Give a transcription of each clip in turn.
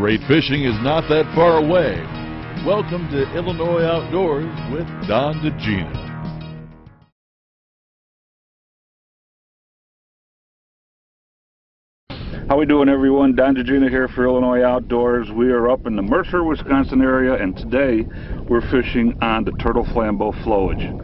Great fishing is not that far away. Welcome to Illinois Outdoors with Don DeGina. How we doing, everyone? Don DeGina here for Illinois Outdoors. We are up in the Mercer, Wisconsin area, and today we're fishing on the Turtle Flambeau Flowage.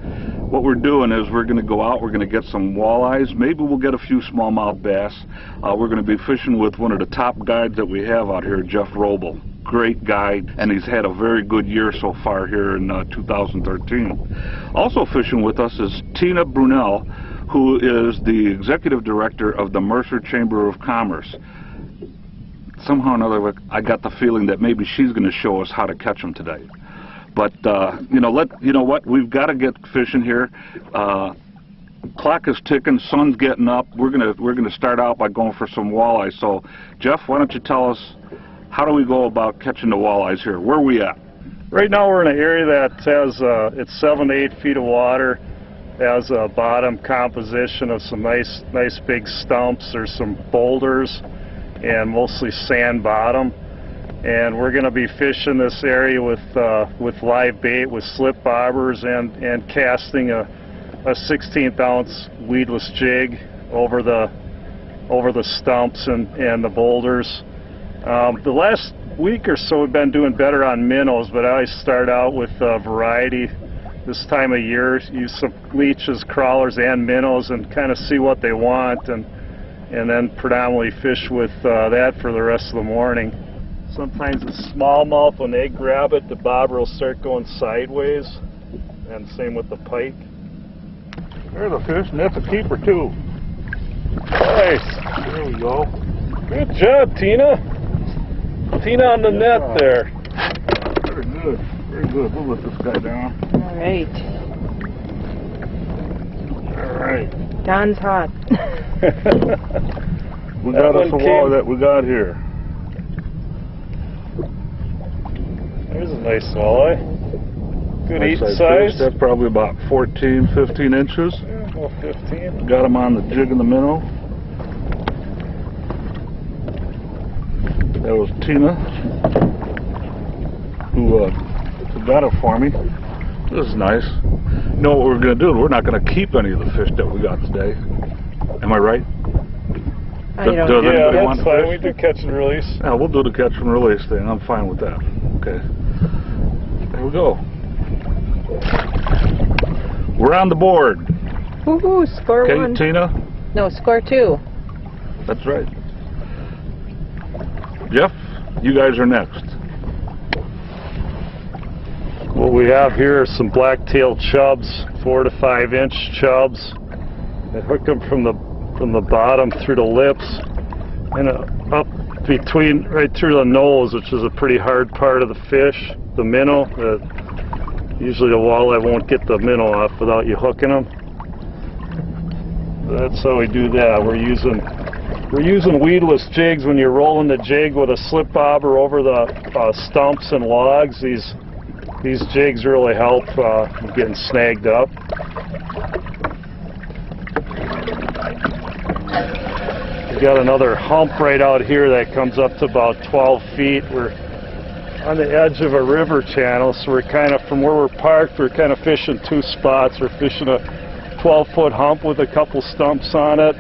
What we're doing is we're going to go out, we're going to get some walleyes, maybe we'll get a few smallmouth bass. We're going to be fishing with one of the top guides that we have out here, Jeff Robl. Great guide, and he's had a very good year so far here in 2013. Also fishing with us is Tina Brunel, who is the executive director of the Mercer Chamber of Commerce. Somehow or another, I got the feeling that maybe she's going to show us how to catch them today. But you know what? We've got to get fishing here. Clock is ticking. Sun's getting up. We're gonna start out by going for some walleyes. So, Jeff, why don't you tell us how do we go about catching the walleyes here? Where are we at? Right now we're in an area that has it's 7 to 8 feet of water. Has a bottom composition of some nice big stumps. There's some boulders and mostly sand bottom. And we're going to be fishing this area with live bait, with slip bobbers, and casting a 16th ounce weedless jig over the stumps and the boulders. The last week or so we've been doing better on minnows, but I always start out with variety. This time of year, use some leeches, crawlers, and minnows, and kind of see what they want, and then predominantly fish with that for the rest of the morning. Sometimes it's smallmouth. When they grab it, the bobber will start going sideways, and same with the pike. There's a fish, and that's a keeper too. Nice. There we go. Good job, Tina. Tina on the net there. Very good. Very good. We'll let this guy down. All right. All right. Don's hot. We got us a walleye that we got here. There's a nice walleye. Good eat size. Fish. That's probably about 14, 15 inches. Yeah, about 15. Got him on the jig and the minnow. That was Tina, who got it for me. This is nice. You know what we're going to do? We're not going to keep any of the fish that we got today. Am I right? Yeah, that's fine. We do catch and release. Yeah, we'll do the catch and release thing. I'm fine with that. Okay. There we go. We're on the board. Woohoo, score Okay, one. Tina? No, score two. That's right. Jeff, you guys are next. What we have here are some black-tailed chubs, 4 to 5 inch chubs. I hooked them from the bottom through the lips and up between, right through the nose, which is a pretty hard part of the fish, the minnow. Usually the walleye won't get the minnow off without you hooking them. That's how we do that. We're using weedless jigs. When you're rolling the jig with a slip bobber over the stumps and logs, these jigs really help getting snagged up. We got another hump right out here that comes up to about 12 feet. We're on the edge of a river channel, so we're kind of, from where we're parked, we're kind of fishing two spots. We're fishing a 12-foot hump with a couple stumps on it,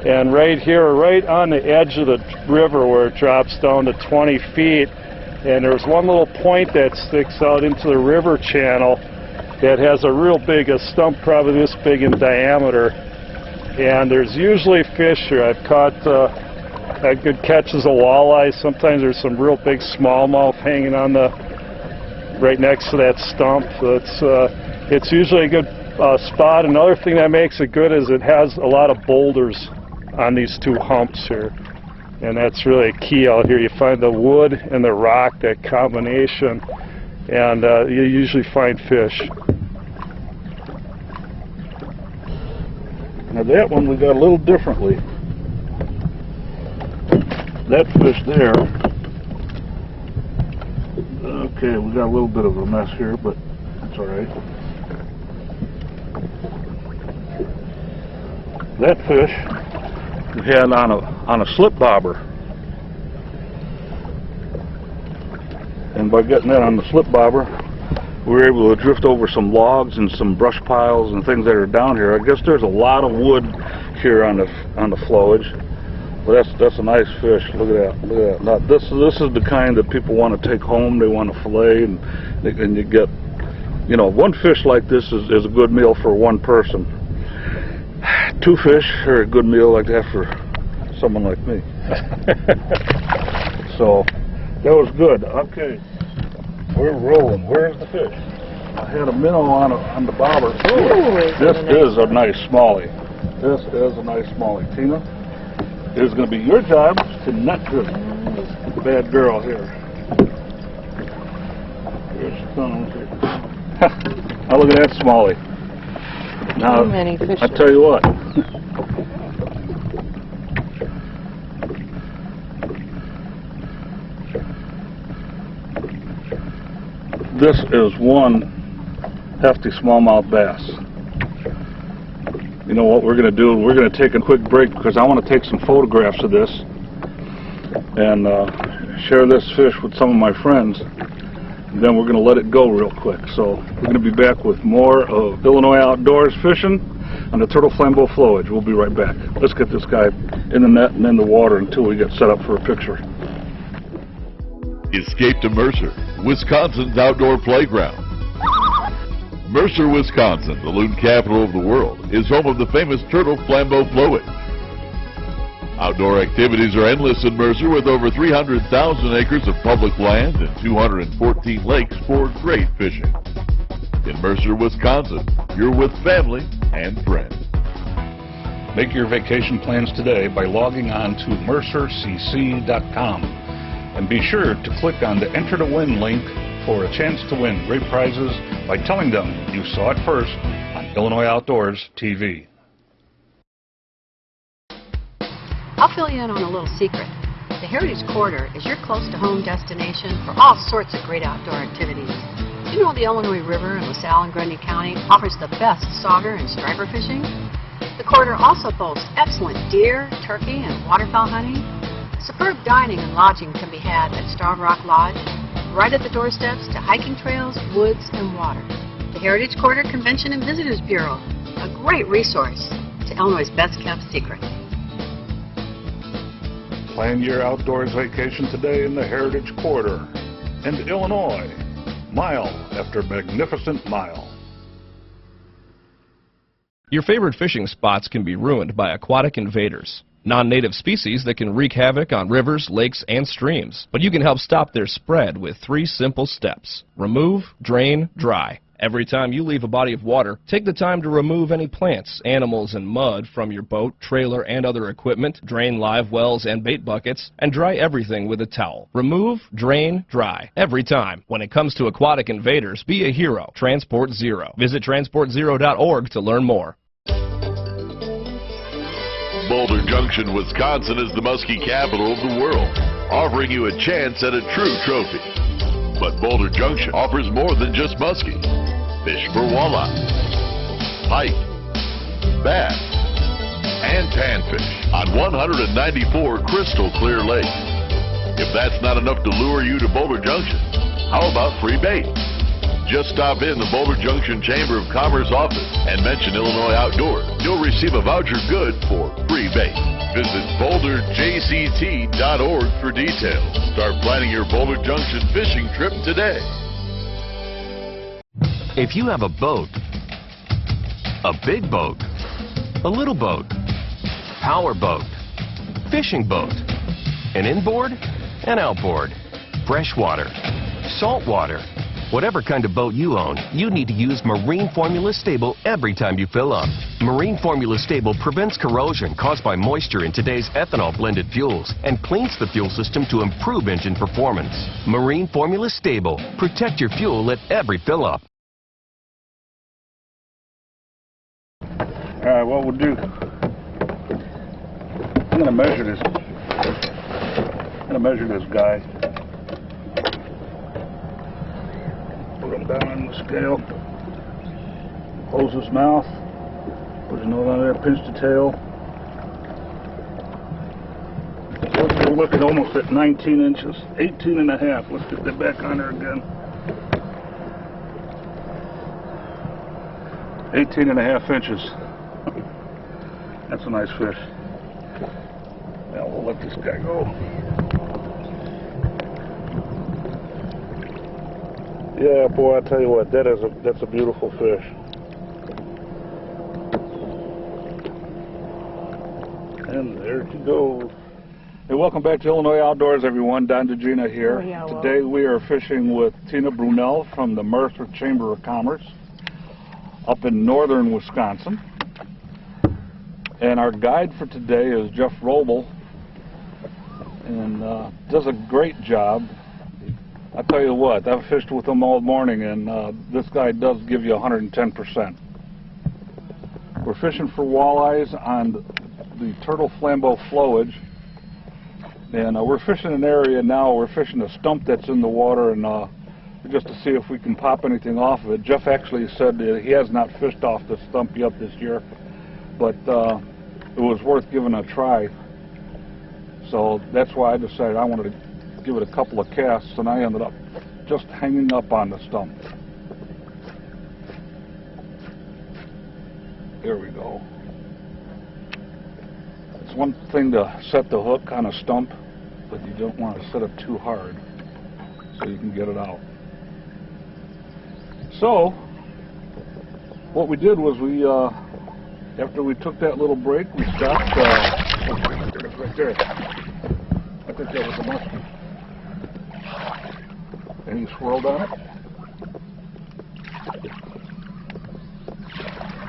and right here, right on the edge of the river where it drops down to 20 feet, and there's one little point that sticks out into the river channel that has a real big, a stump probably this big in diameter. And there's usually fish here. I've caught had good catches of walleye. Sometimes there's some real big smallmouth hanging on the right next to that stump. So it's usually a good spot. Another thing that makes it good is it has a lot of boulders on these two humps here, and that's really a key out here. You find the wood and the rock, that combination, and you usually find fish. Now that one we got a little differently. That fish there, okay, we got a little bit of a mess here, but it's all right. That fish we had on a slip bobber. And by getting that on the slip bobber, we were able to drift over some logs and some brush piles and things that are down here. I guess there's a lot of wood here on the flowage. But that's a nice fish. Look at that. Look at that. Now, this is the kind that people want to take home. They want to fillet, and you get, you know, one fish like this is a good meal for one person. Two fish are a good meal like that for someone like me. So that was good. Okay, we're rolling. Where's the fish? I had a minnow on the bobber. This is a nice smallie. This is a nice smallie. Tina, it is going to be your job to net this bad girl here. Here she comes. Now look at that smallie. Now, I tell you what. This is one hefty smallmouth bass. You know what we're going to do? We're going to take a quick break because I want to take some photographs of this and share this fish with some of my friends. And then we're going to let it go real quick. So we're going to be back with more of Illinois Outdoors fishing on the Turtle Flambeau Flowage. We'll be right back. Let's get this guy in the net and in the water until we get set up for a picture. Escape to Mercer, Wisconsin's outdoor playground. Mercer, Wisconsin, the loon capital of the world, is home of the famous Turtle Flambeau Flowage. Outdoor activities are endless in Mercer with over 300,000 acres of public land and 214 lakes for great fishing. In Mercer, Wisconsin, you're with family and friends. Make your vacation plans today by logging on to mercercc.com. And be sure to click on the Enter to Win link for a chance to win great prizes by telling them you saw it first on Illinois Outdoors TV. I'll fill you in on a little secret. The Heritage Corridor is your close-to-home destination for all sorts of great outdoor activities. Do you know the Illinois River in LaSalle and Grundy County offers the best sauger and striper fishing? The corridor also boasts excellent deer, turkey, and waterfowl hunting. Superb dining and lodging can be had at Starved Rock Lodge, right at the doorsteps to hiking trails, woods, and water. The Heritage Corridor Convention and Visitors Bureau, a great resource to Illinois' best-kept secret. Plan your outdoors vacation today in the Heritage Corridor and Illinois, mile after magnificent mile. Your favorite fishing spots can be ruined by aquatic invaders, non-native species that can wreak havoc on rivers, lakes, and streams. But you can help stop their spread with 3 simple steps. Remove, drain, dry. Every time you leave a body of water, take the time to remove any plants, animals, and mud from your boat, trailer, and other equipment, drain live wells and bait buckets, and dry everything with a towel. Remove, drain, dry. Every time. When it comes to aquatic invaders, be a hero. Transport Zero. Visit transportzero.org to learn more. Boulder Junction, Wisconsin is the muskie capital of the world, offering you a chance at a true trophy. But Boulder Junction offers more than just muskie. Fish for walleye, pike, bass, and panfish on 194 crystal clear lakes. If that's not enough to lure you to Boulder Junction, how about free bait? Just stop in the Boulder Junction Chamber of Commerce office and mention Illinois Outdoors. You'll receive a voucher good for free bait. Visit BolderJCT.org for details. Start planning your Boulder Junction fishing trip today. If you have a boat, a big boat, a little boat, power boat, fishing boat, an inboard, an outboard, freshwater, saltwater, whatever kind of boat you own, you need to use Marine Formula Stable every time you fill up. Marine Formula Stable prevents corrosion caused by moisture in today's ethanol-blended fuels and cleans the fuel system to improve engine performance. Marine Formula Stable. Protect your fuel at every fill-up. All right, what we'll do, I'm going to measure this guy. Put him down on the scale. Close his mouth. Put his nose on there, pinch the tail. we're looking almost at 19 inches, 18 and a half. Let's get that back on there again. 18 and a half inches. That's a nice fish. Now we'll let this guy go. Yeah, boy, I tell you what, that's a beautiful fish. And there she goes. Hey, welcome back to Illinois Outdoors, everyone. Don DeGina here. Oh, yeah, well. Today we are fishing with Tina Brunel from the Mercer Chamber of Commerce up in northern Wisconsin. And our guide for today is Jeff Robl, and does a great job. I tell you what, I've fished with him all morning, and this guy does give you 110%. We're fishing for walleyes on the Turtle Flambeau Flowage, and we're fishing an area now. We're fishing a stump that's in the water, and just to see if we can pop anything off of it. Jeff actually said that he has not fished off the stump yet this year, but it was worth giving a try. So that's why I decided I wanted to give it a couple of casts, and I ended up just hanging up on the stump. There we go. It's one thing to set the hook on a stump, but you don't want to set it too hard so you can get it out. So what we did was we after we took that little break, we stopped. It's right there. I think that was a muskie. And he swirled on it.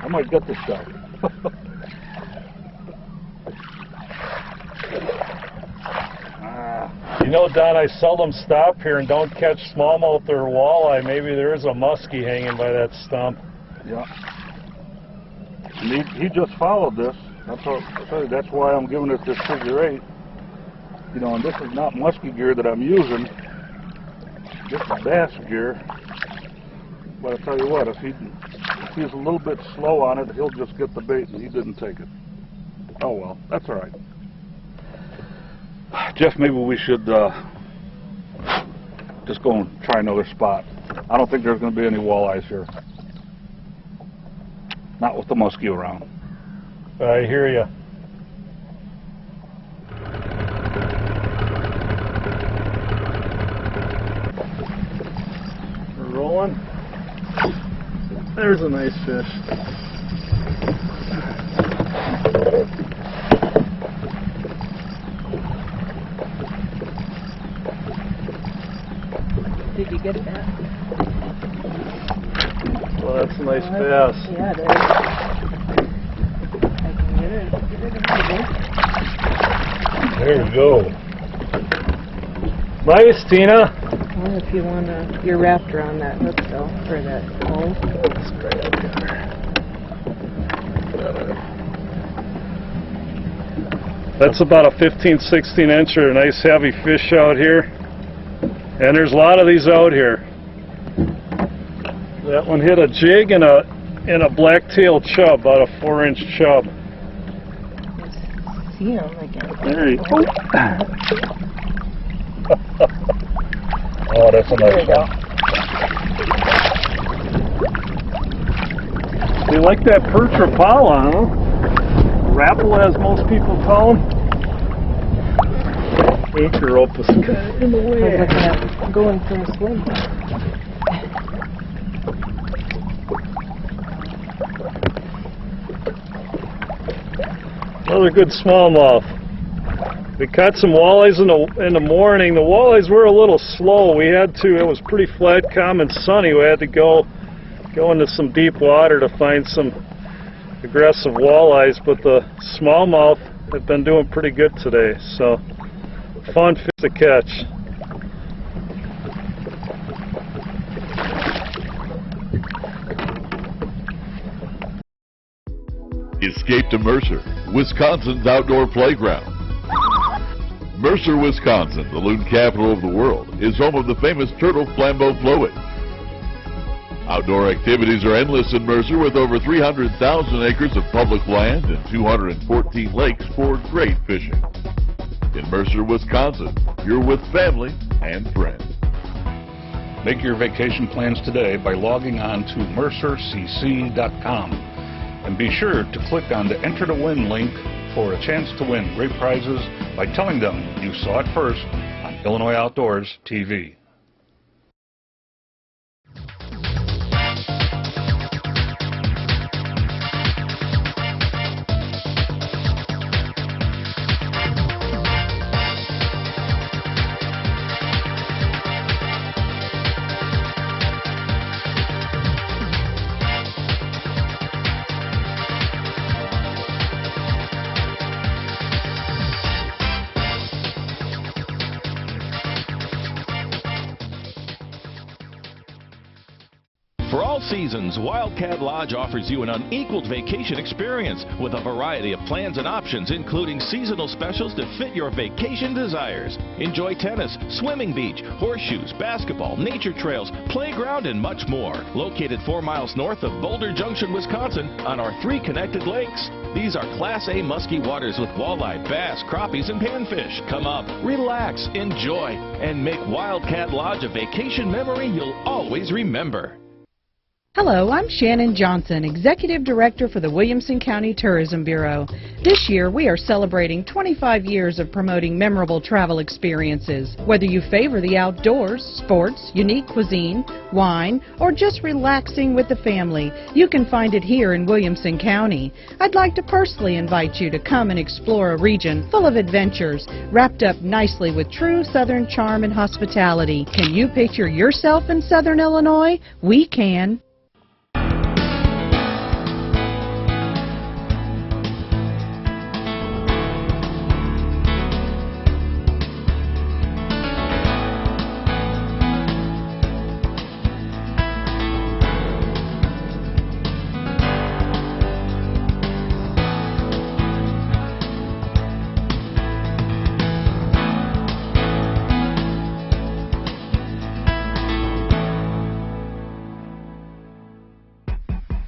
I might get this guy. You know, Don, I seldom stop here and don't catch smallmouth or walleye. Maybe there is a muskie hanging by that stump. Yeah. And he just followed this. That's why I'm giving it this figure 8. You know, and this is not musky gear that I'm using. This is bass gear. But I tell you what, if he's a little bit slow on it, he'll just get the bait, and he didn't take it. Oh well, that's all right. Jeff, maybe we should just go and try another spot. I don't think there's going to be any walleyes here. Not with the muskie around. I hear you. We're rolling. There's a nice fish. Did you get that? Well, that's a nice bass. Yeah, it is. I can get it. There we go. Nice, Tina. Well, if you want your raptor on that hook, though, for that hole. Let's try it there. That's about a 15-16 incher, a nice heavy fish out here. And there's a lot of these out here. That one hit a jig and a black-tailed chub, about a 4-inch chub. See him again. There you go. Oh, that's a nice one. You like that perch rapala, huh? Rapala, as most people call them. Anchor rope is kind of in the I was way. looking at going for a swim. Another good smallmouth. We caught some walleyes in the morning. The walleyes were a little slow. We had to. It was pretty flat, calm, and sunny. We had to go into some deep water to find some aggressive walleyes. But the smallmouth have been doing pretty good today. So fun fish to catch. Escape to Mercer, Wisconsin's outdoor playground. Mercer, Wisconsin, the loon capital of the world, is home of the famous Turtle Flambeau Flowage. Outdoor activities are endless in Mercer with over 300,000 acres of public land and 214 lakes for great fishing. In Mercer, Wisconsin, you're with family and friends. Make your vacation plans today by logging on to mercercc.com and be sure to click on the Enter to Win link for a chance to win great prizes by telling them you saw it first on Illinois Outdoors TV. For all seasons, Wildcat Lodge offers you an unequaled vacation experience with a variety of plans and options, including seasonal specials to fit your vacation desires. Enjoy tennis, swimming beach, horseshoes, basketball, nature trails, playground, and much more. Located 4 miles north of Boulder Junction, Wisconsin, on our 3 connected lakes. These are Class A musky waters with walleye, bass, crappies, and panfish. Come up, relax, enjoy, and make Wildcat Lodge a vacation memory you'll always remember. Hello, I'm Shannon Johnson, Executive Director for the Williamson County Tourism Bureau. This year, we are celebrating 25 years of promoting memorable travel experiences. Whether you favor the outdoors, sports, unique cuisine, wine, or just relaxing with the family, you can find it here in Williamson County. I'd like to personally invite you to come and explore a region full of adventures, wrapped up nicely with true Southern charm and hospitality. Can you picture yourself in Southern Illinois? We can.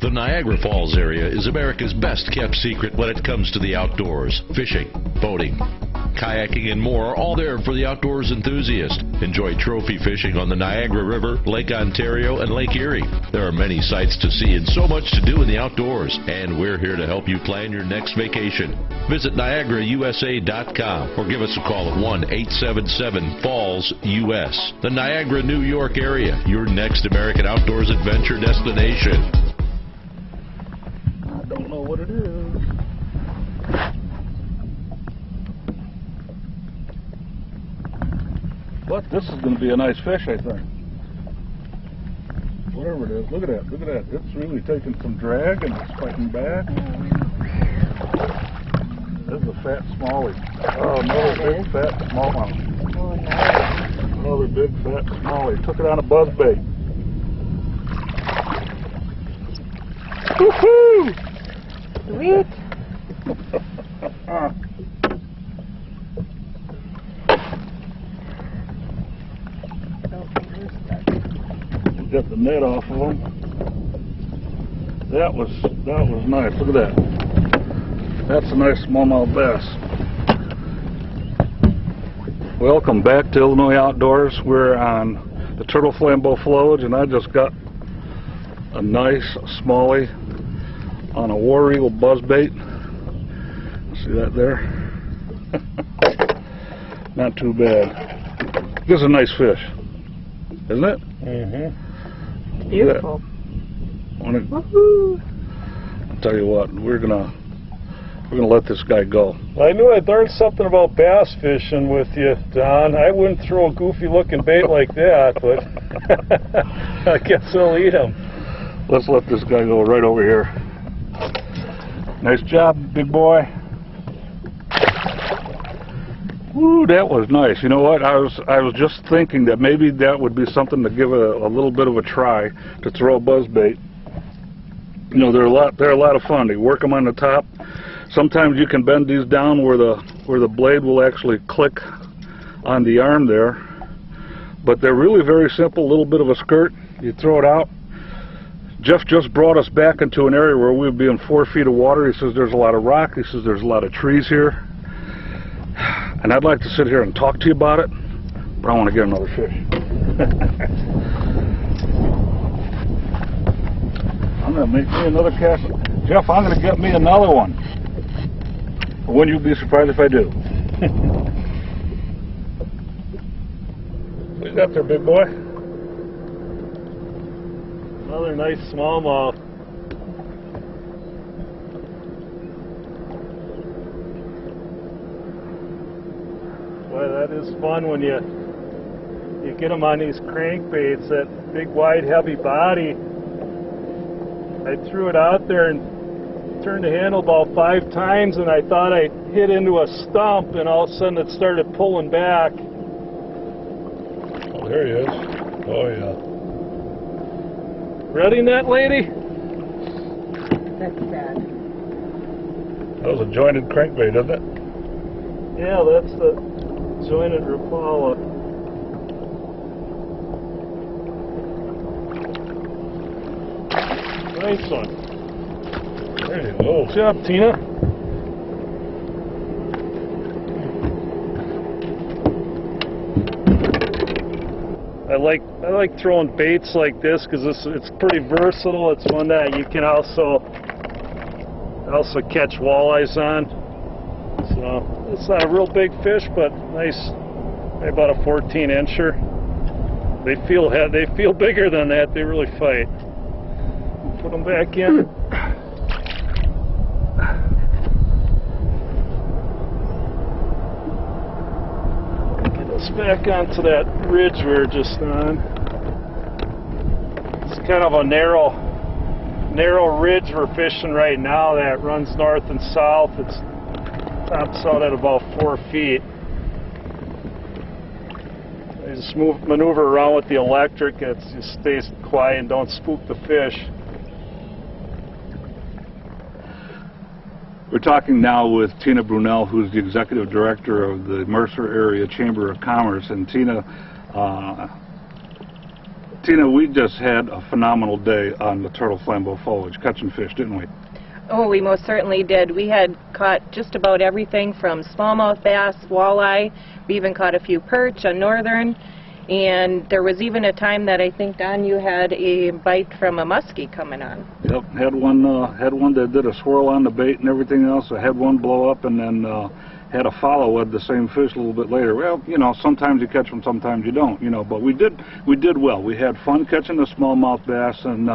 The Niagara Falls area is America's best kept secret when it comes to the outdoors. Fishing, boating, kayaking, and more are all there for the outdoors enthusiast. Enjoy trophy fishing on the Niagara River, Lake Ontario, and Lake Erie. There are many sights to see and so much to do in the outdoors, and we're here to help you plan your next vacation. Visit NiagaraUSA.com or give us a call at 1-877-FALLS-US. The Niagara, New York area, your next American outdoors adventure destination. I don't know what it is. But this is going to be a nice fish, I think. Whatever it is. Look at that. Look at that. It's really taking some drag and it's fighting back. This is a fat smallie. Oh, another big fat smallmouth. Oh, nice. Another big fat smallie. Took it on a buzzbait. Woohoo! Sweet. Get the net off of them. That was nice. Look at that. That's a nice smallmouth bass. Welcome back to Illinois Outdoors. We're on the Turtle Flambeau Flowage, and I just got a nice smallie on a War Eagle buzzbait. See that there? Not too bad. This is a nice fish, isn't it? Mm-hmm. Beautiful. Woohoo! I'll tell you what, we're gonna let this guy go. I knew I'd learned something about bass fishing with you, Don. I wouldn't throw a goofy-looking bait like that, but I guess I'll eat him. Let's let this guy go right over here. Nice job, big boy. Woo, that was nice. You know what? I was just thinking that maybe that would be something to give a little bit of a try, to throw a buzzbait. You know, they're a lot of fun. You work them on the top. Sometimes you can bend these down where the blade will actually click on the arm there. But they're really very simple. A little bit of a skirt. You throw it out. Jeff just brought us back into an area where we'd be in 4 feet of water. He says there's a lot of rock. He says there's a lot of trees here. And I'd like to sit here and talk to you about it, but I want to get another fish. I'm going to make me another cast. Jeff, I'm going to get me another one. But wouldn't you be surprised if I do? What you got there, big boy? Another nice smallmouth. Boy, that is fun when you get them on these crankbaits, that big, wide, heavy body. I threw it out there and turned the handle about 5 times, and I thought I hit into a stump, and all of a sudden it started pulling back. Oh, there he is. Oh, yeah. Ready, net lady? That's bad. That was a jointed crankbait, isn't it? Yeah, that's the jointed Rapala. Nice one. There you go. Good job, Tina. I like throwing baits like this because it's pretty versatile. It's one that you can also catch walleyes on. So it's not a real big fish, but nice, maybe about a 14-incher. They feel bigger than that. They really fight. Put them back in. Get us back onto that ridge we were just on. It's kind of a narrow ridge we're fishing right now that runs north and south. It tops out at about 4 feet. I just maneuver around with the electric. It just stays quiet and don't spook the fish. We're talking now with Tina Brunel, who's the Executive Director of the Mercer Area Chamber of Commerce. And Tina, we just had a phenomenal day on the Turtle Flambeau Flowage, catching fish, didn't we? Oh, we most certainly did. We had caught just about everything from smallmouth bass, walleye. We even caught a few perch on northern. And there was even a time that I think, Don, you had a bite from a muskie coming on. Yep, had one that did a swirl on the bait and everything else. I had one blow up, and then had a follow with the same fish a little bit later. Well, you know, sometimes you catch them, sometimes you don't. You know, but we did well. We had fun catching the smallmouth bass, and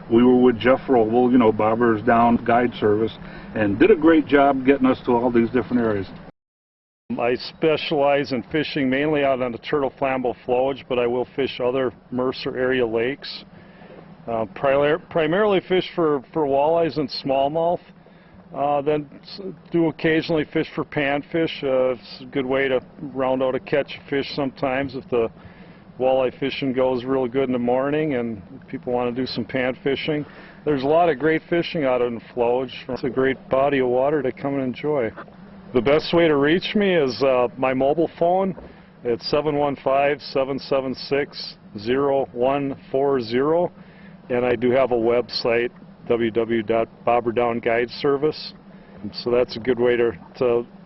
we were with Jeff Robl, you know, Bobber's Down Guide Service, and did a great job getting us to all these different areas. I specialize in fishing mainly out on the Turtle Flambeau Flowage, but I will fish other Mercer area lakes. Primarily fish for walleyes and smallmouth. Then do occasionally fish for panfish. It's a good way to round out a catch of fish sometimes if the walleye fishing goes real good in the morning and people want to do some pan fishing. There's a lot of great fishing out in the Flowage. It's a great body of water to come and enjoy. The best way to reach me is my mobile phone. It's 715-776-0140, and I do have a website, www.BobberDownGuideService. So that's a good way to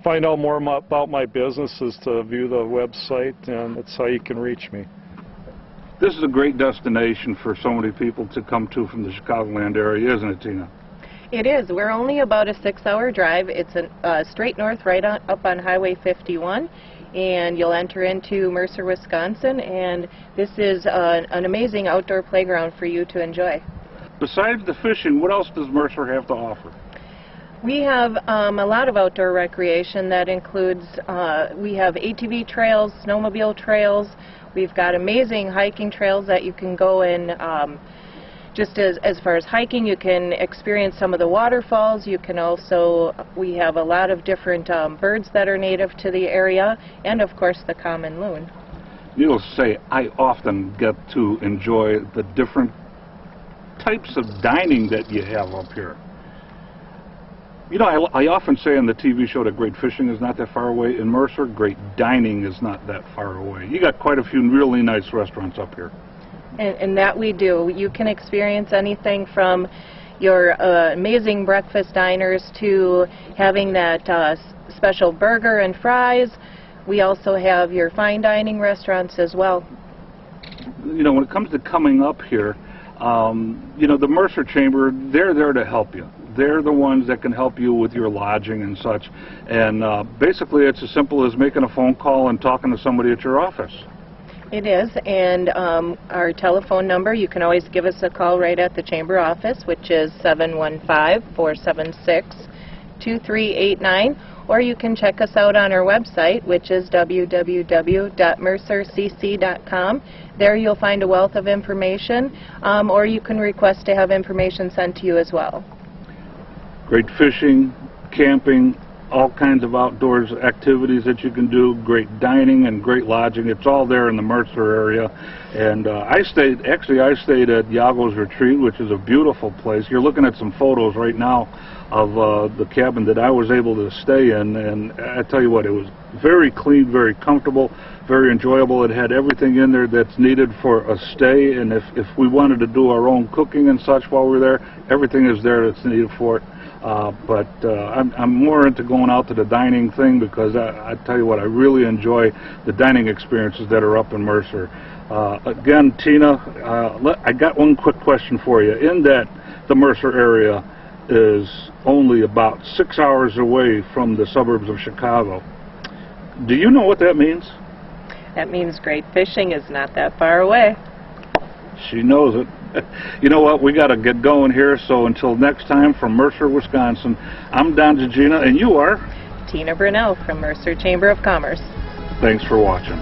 find out more about my business, is to view the website, and that's how you can reach me. This is a great destination for so many people to come to from the Chicagoland area, isn't it, Tina? It is. We're only about a 6-hour drive. It's straight north right up on Highway 51, and you'll enter into Mercer, Wisconsin, and this is an amazing outdoor playground for you to enjoy. Besides the fishing, what else does Mercer have to offer? We have a lot of outdoor recreation that includes, we have ATV trails, snowmobile trails. We've got amazing hiking trails that you can go in. Just as far as hiking, you can experience some of the waterfalls. You can also, we have a lot of different birds that are native to the area, and of course the common loon. Needless to say, I often get to enjoy the different types of dining that you have up here. You know, I often say on the TV show that great fishing is not that far away. In Mercer, great dining is not that far away. You got quite a few really nice restaurants up here. And that we do. You can experience anything from, your amazing breakfast diners to having that special burger and fries. We also have your fine dining restaurants as well. You know, when it comes to coming up here, you know, the Mercer Chamber, they're there to help you. They're the ones that can help you with your lodging and such. And basically, it's as simple as making a phone call and talking to somebody at your office. It is, and our telephone number, you can always give us a call right at the Chamber office, which is 715-476-2389, or you can check us out on our website, which is www.mercercc.com. There you'll find a wealth of information, or you can request to have information sent to you as well. Great fishing, camping, all kinds of outdoors activities that you can do, great dining and great lodging. It's all there in the Mercer area. And I stayed at Yago's Retreat, which is a beautiful place. You're looking at some photos right now of the cabin that I was able to stay in, and I tell you what, it was very clean, very comfortable, very enjoyable. It had everything in there that's needed for a stay, and if we wanted to do our own cooking and such while we're there, everything is there that's needed for it. But I'm more into going out to the dining thing, because I tell you what, I really enjoy the dining experiences that are up in Mercer. Again, Tina, I got one quick question for you. In that the Mercer area is only about 6 hours away from the suburbs of Chicago. Do you know what that means? That means great fishing is not that far away. She knows it. You know what? We got to get going here. So until next time, from Mercer, Wisconsin, I'm Don Gigina, and you are? Tina Brunell from Mercer Chamber of Commerce. Thanks for watching.